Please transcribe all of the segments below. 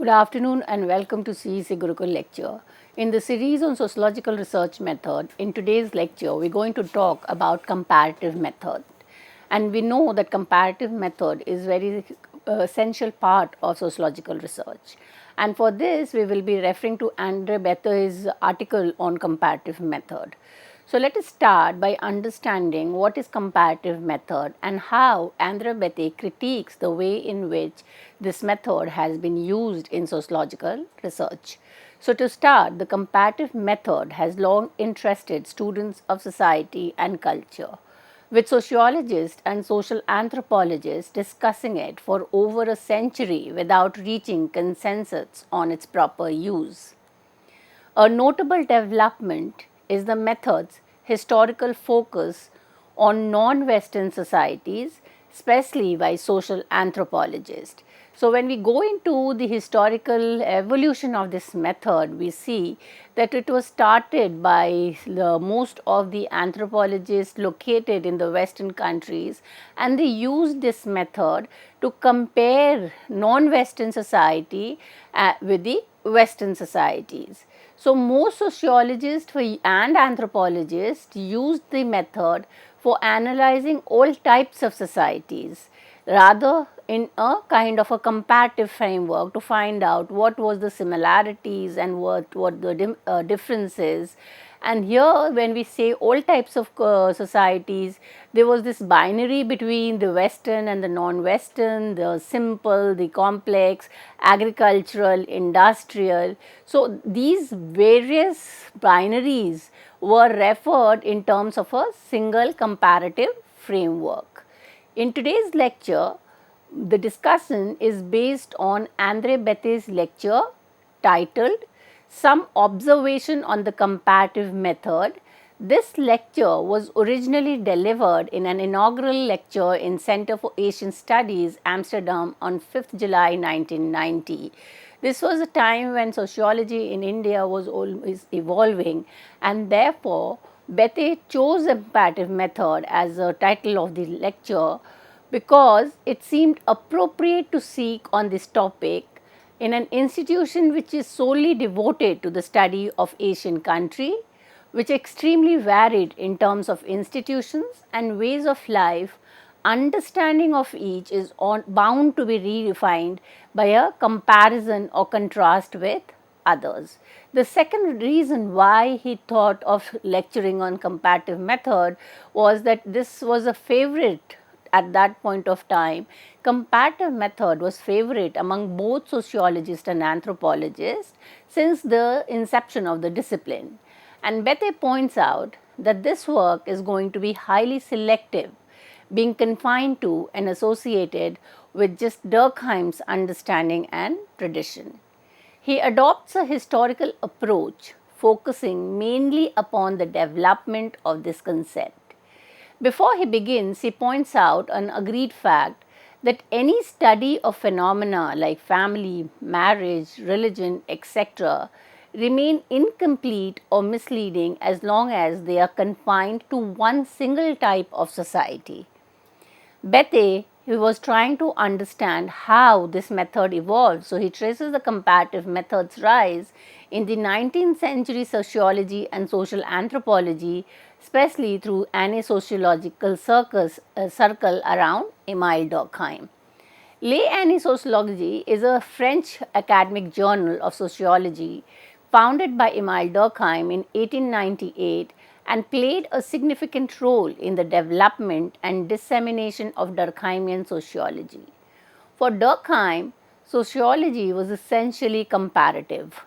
Good afternoon and welcome to CEC Gurukul lecture. In the series on sociological research method, in today's lecture, we're going to talk about comparative method. And we know that comparative method is very essential part of sociological research. And for this, we will be referring to Andre Bette's article on comparative method. So let us start by understanding what is comparative method and how Andre Bette critiques the way in which this method has been used in sociological research. So to start, the comparative method has long interested students of society and culture, with sociologists and social anthropologists discussing it for over a century without reaching consensus on its proper use. A notable development is the method's historical focus on non-Western societies, especially by social anthropologists. So, when we go into the historical evolution of this method, we see that it was started by most of the anthropologists located in the Western countries, and they used this method to compare non-Western society with the Western societies. So, most sociologists and anthropologists used the method for analyzing all types of societies, rather in a kind of a comparative framework to find out what was the similarities and what the differences. And here when we say all types of societies, there was this binary between the Western and the non-Western, the simple, the complex, agricultural, industrial. So these various binaries were referred in terms of a single comparative framework. In today's lecture, the discussion is based on Andre Bette's lecture titled Some Observation on the Comparative Method. This lecture was originally delivered in an inaugural lecture in Center for Asian Studies, Amsterdam on 5th July 1990. This was a time when sociology in India was always evolving, and therefore Bette chose the comparative method as the title of the lecture because it seemed appropriate to seek on this topic in an institution which is solely devoted to the study of Asian country, which extremely varied in terms of institutions and ways of life. Understanding of each is bound to be redefined by a comparison or contrast with others. The second reason why he thought of lecturing on comparative method was that this was a favorite at that point of time. Comparative method was favorite among both sociologists and anthropologists since the inception of the discipline. And Bette points out that this work is going to be highly selective, being confined to and associated with just Durkheim's understanding and tradition. He adopts a historical approach focusing mainly upon the development of this concept. Before he begins, he points out an agreed fact that any study of phenomena like family, marriage, religion, etc. remain incomplete or misleading as long as they are confined to one single type of society. Bette, he was trying to understand how this method evolved, so he traces the comparative method's rise in the 19th century sociology and social anthropology, especially through an sociological circle around Emile Durkheim. Les Sociologie is a French academic journal of sociology founded by Emile Durkheim in 1898 and played a significant role in the development and dissemination of Durkheimian sociology. For Durkheim, sociology was essentially comparative,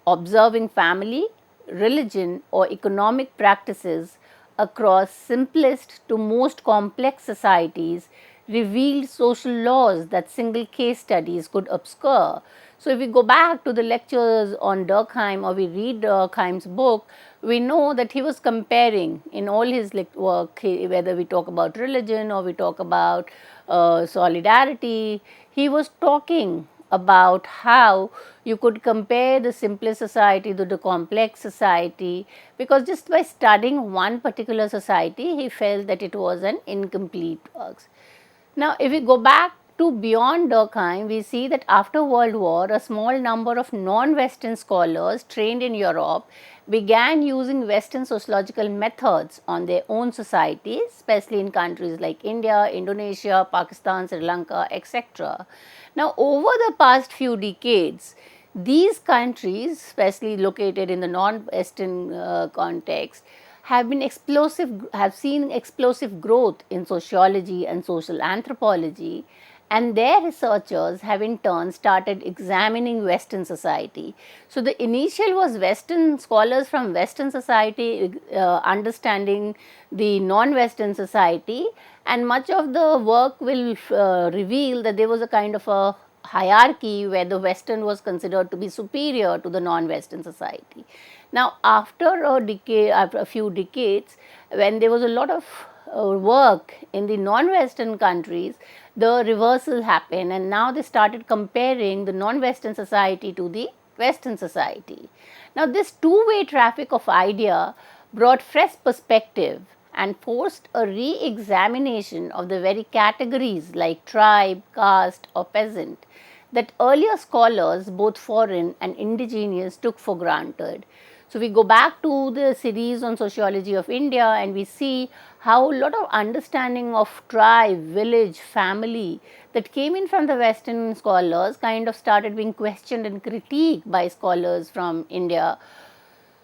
observing family, religion, or economic practices across simplest to most complex societies revealed social laws that single case studies could obscure. So, if we go back to the lectures on Durkheim or we read Durkheim's book, we know that he was comparing in all his work, whether we talk about religion or we talk about solidarity, he was talking about how you could compare the simplest society to the complex society, because just by studying one particular society, he felt that it was an incomplete work. Now, if we go back to beyond Durkheim, we see that after World War, a small number of non-Western scholars trained in Europe began using Western sociological methods on their own societies, especially in countries like India, Indonesia, Pakistan, Sri Lanka, etc. Now, over the past few decades, these countries, especially located in the non-Western context, have seen explosive growth in sociology and social anthropology, and their researchers have in turn started examining Western society. So the initial was Western scholars from Western society understanding the non-Western society, and much of the work will reveal that there was a kind of a hierarchy where the Western was considered to be superior to the non-Western society. Now, after a few decades, when there was a lot of work in the non-Western countries, the reversal happened, and now they started comparing the non-Western society to the Western society. Now, this two-way traffic of idea brought fresh perspective and forced a re-examination of the very categories like tribe, caste or peasant that earlier scholars, both foreign and indigenous, took for granted. So, we go back to the series on sociology of India and we see how a lot of understanding of tribe, village, family that came in from the Western scholars kind of started being questioned and critiqued by scholars from India.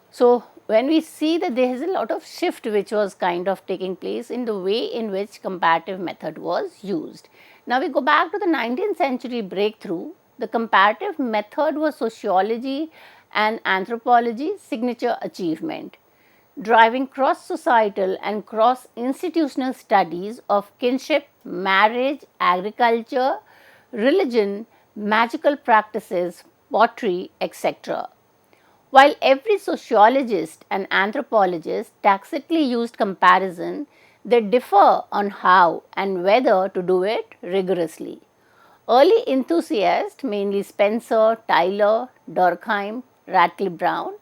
So, when we see that there is a lot of shift which was kind of taking place in the way in which comparative method was used. Now, we go back to the 19th century breakthrough. The comparative method was sociology and anthropology's signature achievement, driving cross societal and cross institutional studies of kinship, marriage, agriculture, religion, magical practices, pottery, etc. While every sociologist and anthropologist tacitly used comparison, they differ on how and whether to do it rigorously. Early enthusiasts, mainly Spencer, Tyler, Durkheim, Radcliffe Brown,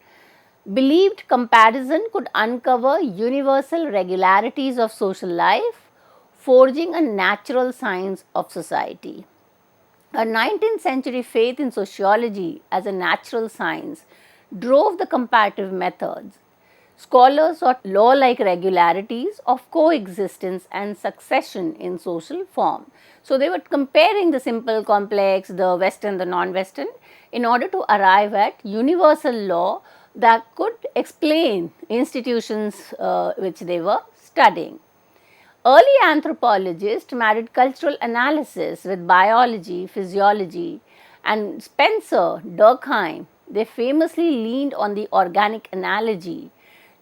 believed comparison could uncover universal regularities of social life, forging a natural science of society. A 19th century faith in sociology as a natural science drove the comparative methods. Scholars sought law like regularities of coexistence and succession in social form. So, they were comparing the simple, complex, the Western, the non Western, in order to arrive at universal law that could explain institutions which they were studying. Early anthropologists married cultural analysis with biology, physiology, and Spencer, Durkheim, they famously leaned on the organic analogy,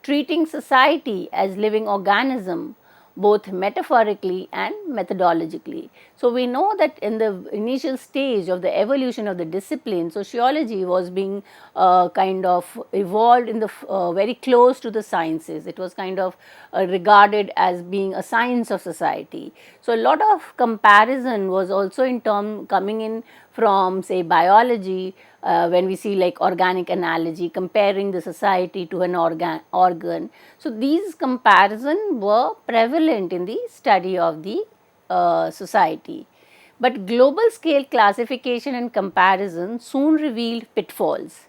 treating society as living organism both metaphorically and methodologically. So, we know that in the initial stage of the evolution of the discipline, sociology was being kind of evolved in the very close to the sciences. It was kind of regarded as being a science of society. So, a lot of comparison was also in term coming in from say biology, when we see like organic analogy comparing the society to an organ. So, these comparisons were prevalent in the study of the society. But global scale classification and comparison soon revealed pitfalls.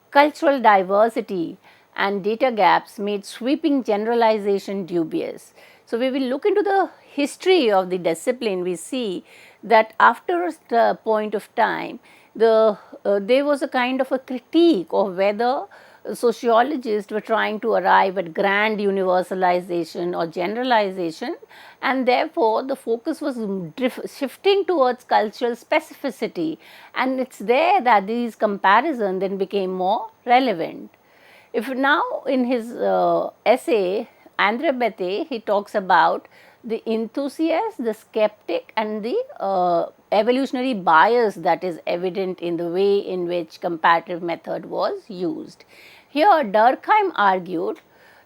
Cultural diversity and data gaps made sweeping generalization dubious. So, we will look into the history of the discipline. We see that after a point of time, there was a kind of a critique of whether sociologists were trying to arrive at grand universalization or generalization, and therefore the focus was shifting towards cultural specificity, and it's there that these comparisons then became more relevant. If now in his essay, Andre Bete, he talks about the enthusiast, the skeptic, and the evolutionary bias that is evident in the way in which comparative method was used. Here, Durkheim argued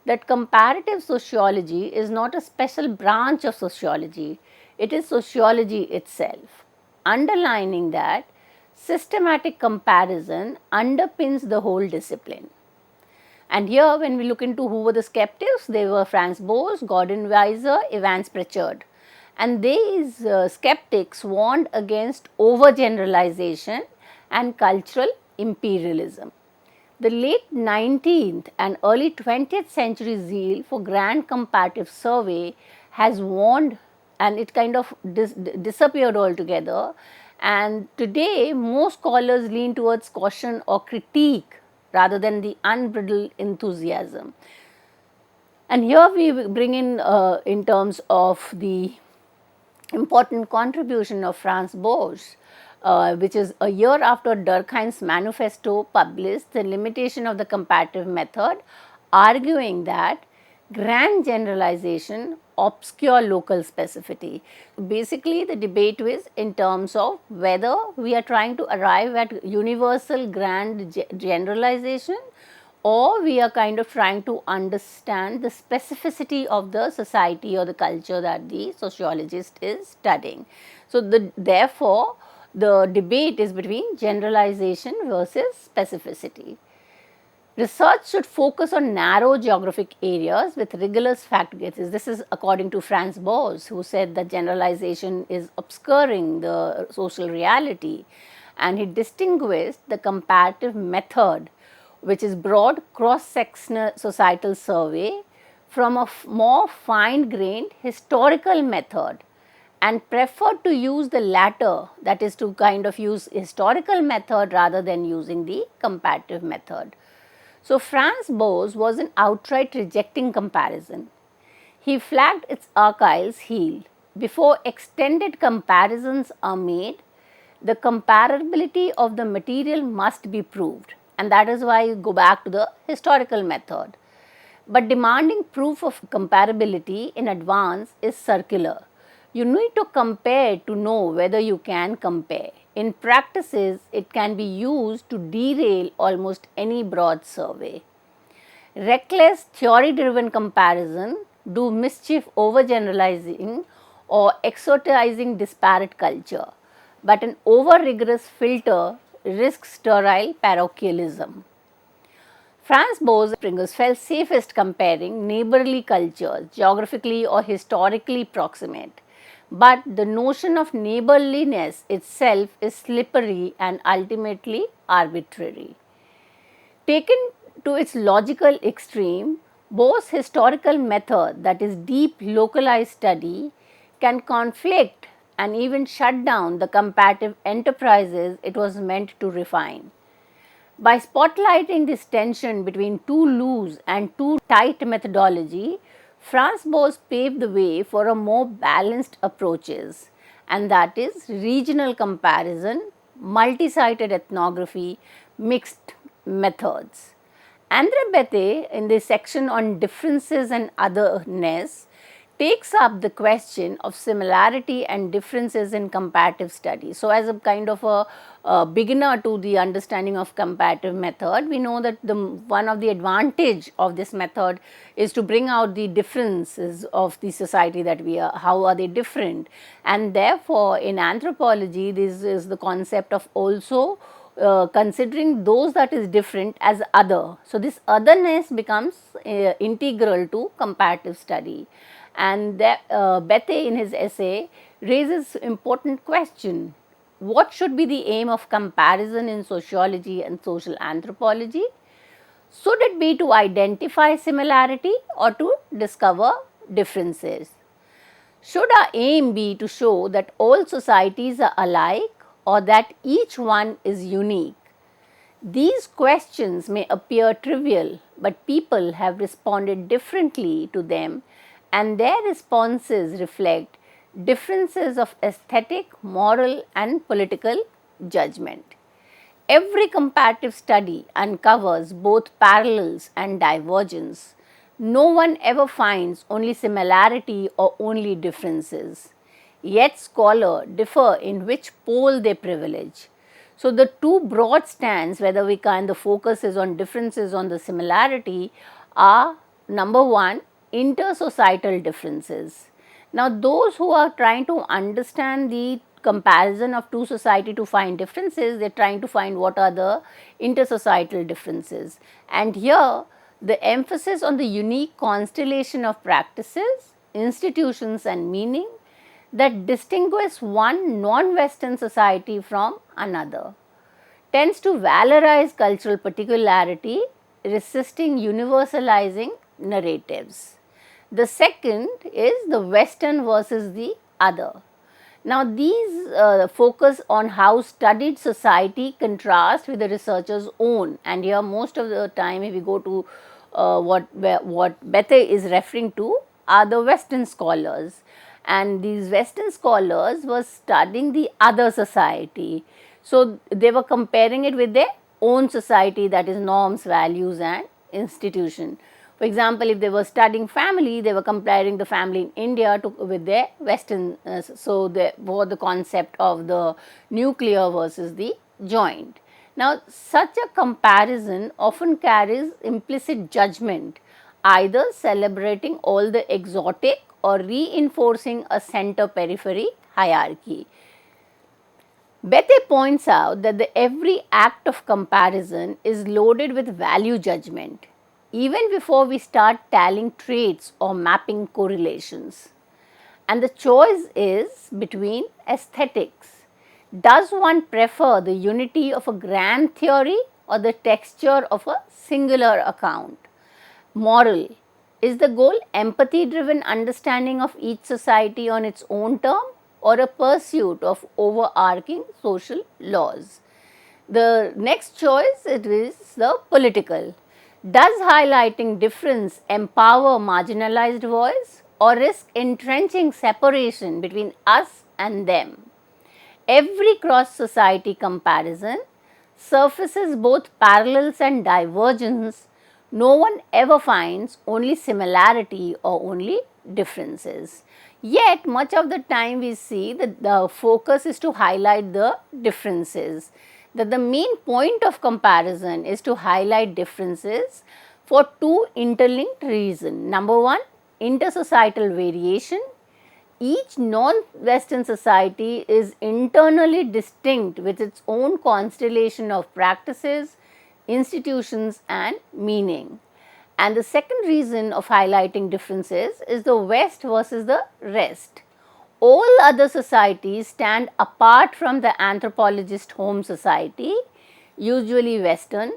that comparative sociology is not a special branch of sociology, it is sociology itself, underlining that systematic comparison underpins the whole discipline. And here when we look into who were the skeptics, they were Franz Boas, Gordon Weiser, Evans Pritchard. and these skeptics warned against overgeneralization and cultural imperialism. The late 19th and early 20th century zeal for grand comparative survey has warned, and it kind of disappeared altogether, and today most scholars lean towards caution or critique rather than the unbridled enthusiasm. And here we bring in terms of the important contribution of Franz Boas, which is a year after Durkheim's manifesto published the limitation of the comparative method, arguing that grand generalization obscure local specificity. Basically, the debate is in terms of whether we are trying to arrive at universal grand generalization, or we are kind of trying to understand the specificity of the society or the culture that the sociologist is studying. So, therefore, the debate is between generalization versus specificity. Research should focus on narrow geographic areas with rigorous fact bases. This is according to Franz Boas, who said that generalization is obscuring the social reality, and he distinguished the comparative method, which is broad cross-sectional societal survey, from a more fine-grained historical method, and preferred to use the latter, that is to kind of use historical method rather than using the comparative method. So, Franz Boas was an outright rejecting comparison. He flagged its Achilles heel. Before extended comparisons are made, the comparability of the material must be proved, and that is why you go back to the historical method. But demanding proof of comparability in advance is circular. You need to compare to know whether you can compare. In practices, it can be used to derail almost any broad survey. Reckless theory-driven comparison do mischief overgeneralizing or exoticizing disparate culture, but an over-rigorous filter risks sterile parochialism. Franz Boas and Springers felt safest comparing neighborly cultures, geographically or historically proximate. But the notion of neighborliness itself is slippery and ultimately arbitrary. Taken to its logical extreme, Boas' historical method, that is deep localized study, can conflict and even shut down the comparative enterprises it was meant to refine. By spotlighting this tension between too loose and too tight methodology, Franz Boas paved the way for a more balanced approaches, and that is regional comparison, multi-sited ethnography, mixed methods. Andre Bethe, in the section on differences and otherness, takes up the question of similarity and differences in comparative studies. So, as a kind of a beginner to the understanding of comparative method, we know that one of the advantage of this method is to bring out the differences of the society that we are, how are they different, and therefore, in anthropology this is the concept of also considering those that is different as other. So, this otherness becomes integral to comparative study. And Bethe in his essay raises important question: what should be the aim of comparison in sociology and social anthropology? Should it be to identify similarity or to discover differences? Should our aim be to show that all societies are alike or that each one is unique? These questions may appear trivial, but people have responded differently to them, and their responses reflect differences of aesthetic, moral, and political judgment. Every comparative study uncovers both parallels and divergence. No one ever finds only similarity or only differences. Yet scholars differ in which pole they privilege. So, the two broad stands, whether we kind of focus is on differences on the similarity, are number one, intersocietal differences. Now, those who are trying to understand the comparison of two society to find differences, they are trying to find what are the intersocietal differences. And here the emphasis on the unique constellation of practices, institutions and meaning, that distinguish one non-Western society from another, tends to valorize cultural particularity, resisting universalizing narratives. The second is the Western versus the other. Now, these focus on how studied society contrasts with the researcher's own, and here most of the time if we go to what Bethe is referring to are the Western scholars, and these Western scholars were studying the other society. So, they were comparing it with their own society, that is norms, values and institution. For example, if they were studying family, they were comparing the family in India with their Western, so they were the concept of the nuclear versus the joint. Now, such a comparison often carries implicit judgment, either celebrating all the exotic or reinforcing a center periphery hierarchy. Bethe points out that every act of comparison is loaded with value judgment, even before we start tallying traits or mapping correlations. And the choice is between aesthetics. Does one prefer the unity of a grand theory or the texture of a singular account? Moral. Is the goal empathy driven understanding of each society on its own term or a pursuit of overarching social laws? The next choice it is the political. Does highlighting difference empower marginalized voice or risk entrenching separation between us and them? Every cross society comparison surfaces both parallels and divergence. No one ever finds only similarity or only differences. Yet, much of the time we see that the focus is to highlight the differences, that the main point of comparison is to highlight differences for two interlinked reasons. Number one, intersocietal variation. Each non-Western society is internally distinct with its own constellation of practices, institutions and meaning. And the second reason of highlighting differences is the West versus the rest. All other societies stand apart from the anthropologist home society, usually Western,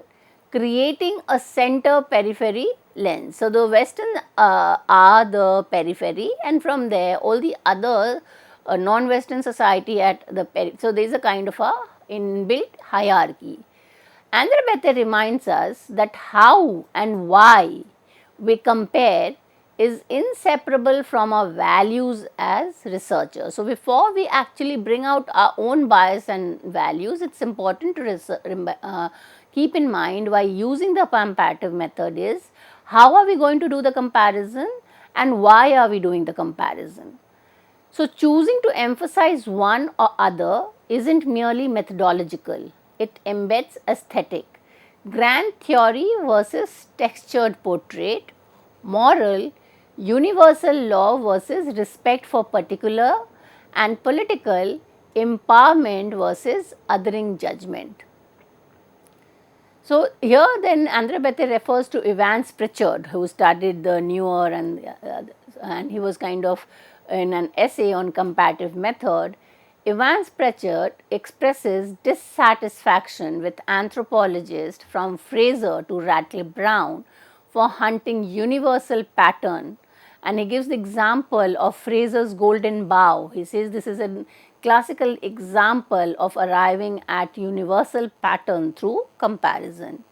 creating a center periphery lens. So, the Western are the periphery, and from there all the other non-Western society at the periphery. So, there is a kind of a inbuilt hierarchy. Andre Bethe reminds us that how and why we compare is inseparable from our values as researchers. So, before we actually bring out our own bias and values, it is important to keep in mind why using the comparative method is how are we going to do the comparison and why are we doing the comparison. So, choosing to emphasize one or other is not merely methodological, it embeds aesthetic, grand theory versus textured portrait, moral, universal law versus respect for particular, and political, empowerment versus othering judgment. So, here then Andre Bethe refers to Evans Pritchard, who studied the newer and he was kind of in an essay on comparative method. Evans Pritchard expresses dissatisfaction with anthropologists from Fraser to Radcliffe Brown for hunting universal pattern, and he gives the example of Fraser's golden bough. He says this is a classical example of arriving at universal pattern through comparison.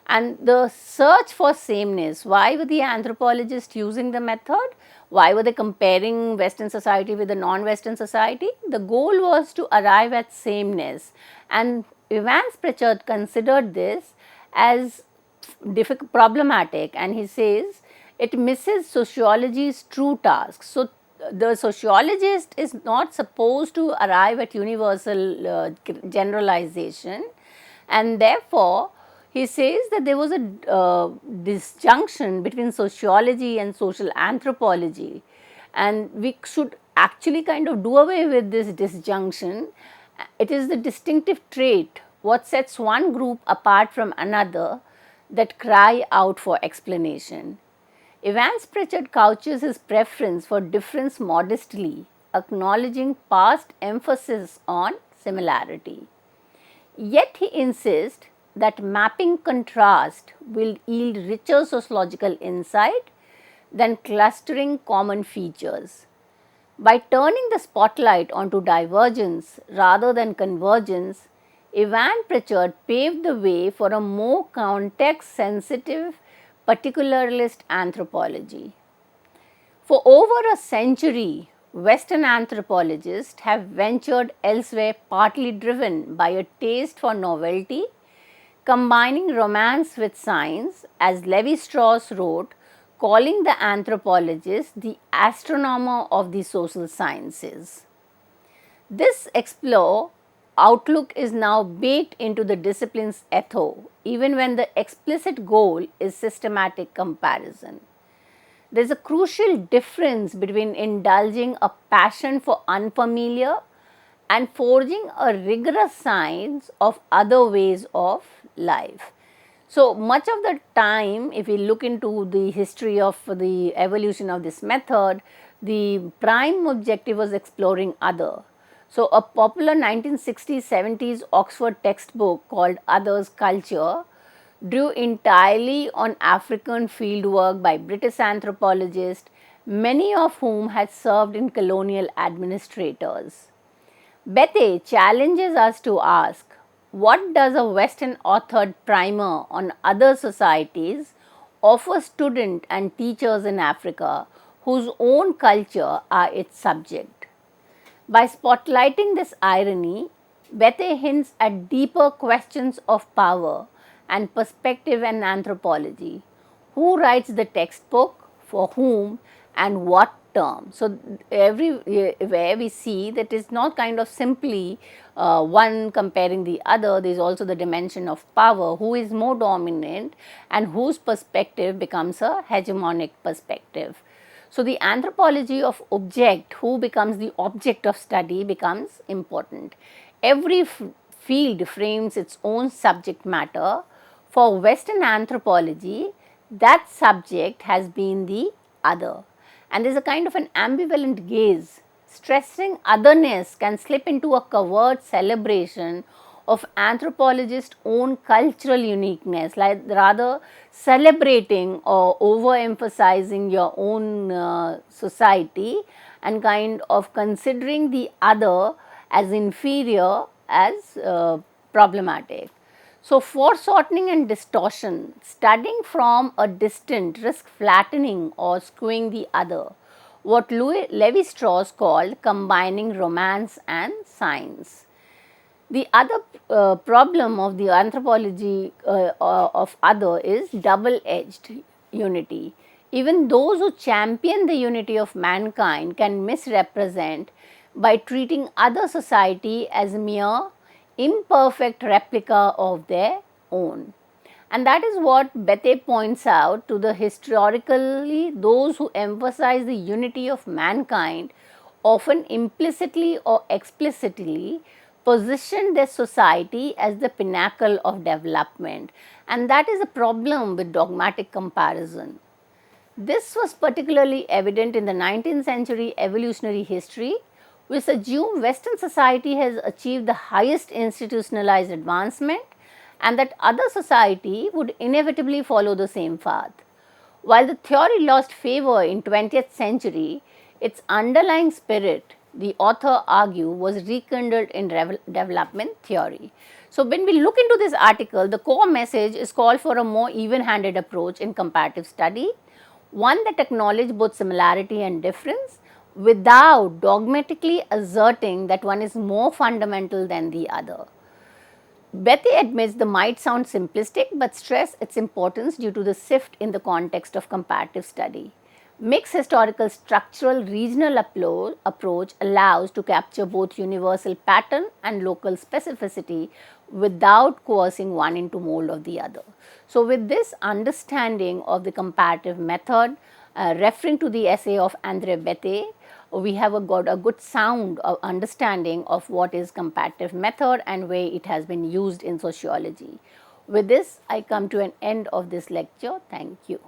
And the search for sameness, why were the anthropologists using the method? Why were they comparing Western society with the non-Western society? The goal was to arrive at sameness, and Evans Pritchard considered this as problematic, and he says it misses sociology's true task. So, the sociologist is not supposed to arrive at universal generalization, and therefore, he says that there was a disjunction between sociology and social anthropology, and we should actually kind of do away with this disjunction. It is the distinctive trait, what sets one group apart from another, that cry out for explanation. Evans Pritchard couches his preference for difference modestly, acknowledging past emphasis on similarity. Yet he insists that mapping contrast will yield richer sociological insight than clustering common features. By turning the spotlight onto divergence rather than convergence, Evan Pritchard paved the way for a more context sensitive particularist anthropology. For over a century, Western anthropologists have ventured elsewhere partly driven by a taste for novelty, combining romance with science, as Levi-Strauss wrote, calling the anthropologist the astronomer of the social sciences. This explore outlook is now baked into the discipline's ethos, even when the explicit goal is systematic comparison. There is a crucial difference between indulging a passion for unfamiliar and forging a rigorous science of other ways of life. So, much of the time, if we look into the history of the evolution of this method, the prime objective was exploring other. So, a popular 1960s-70s Oxford textbook called Others Culture drew entirely on African fieldwork by British anthropologists, many of whom had served in colonial administrators. Bethe challenges us to ask, what does a Western authored primer on other societies offer students and teachers in Africa whose own culture are its subject? By spotlighting this irony, Bethe hints at deeper questions of power and perspective in anthropology. Who writes the textbook, for whom, and what term? So, everywhere we see that is not kind of simply one comparing the other, there is also the dimension of power, who is more dominant and whose perspective becomes a hegemonic perspective. So, the anthropology of object, who becomes the object of study, becomes important. Every field frames its own subject matter. For Western anthropology, that subject has been the other, and there is a kind of an ambivalent gaze. Stressing otherness can slip into a covert celebration of anthropologists' own cultural uniqueness, like rather celebrating or overemphasizing your own society and kind of considering the other as inferior, as problematic. So, foreshortening and distortion, studying from a distance risk flattening or skewing the other, what Levi-Strauss called combining romance and science. The other problem of the anthropology of other is double-edged unity. Even those who champion the unity of mankind can misrepresent by treating other society as mere imperfect replica of their own. And that is what Bethe points out to the historically those who emphasize the unity of mankind often implicitly or explicitly position their society as the pinnacle of development, and that is a problem with dogmatic comparison. This was particularly evident in the 19th century evolutionary history, which assumed Western society has achieved the highest institutionalized advancement and that other society would inevitably follow the same path. While the theory lost favor in 20th century, its underlying spirit, the author argue, was rekindled in development theory. So, when we look into this article, the core message is call for a more even-handed approach in comparative study, one that acknowledges both similarity and difference without dogmatically asserting that one is more fundamental than the other. Bethe admits the might sound simplistic but stress its importance due to the shift in the context of comparative study. Mixed historical structural regional approach allows to capture both universal pattern and local specificity without coercing one into mold of the other. So, with this understanding of the comparative method, referring to the essay of Andre Bethe, we have got a good sound of understanding of what is comparative method and where it has been used in sociology. With this, I come to an end of this lecture. Thank you.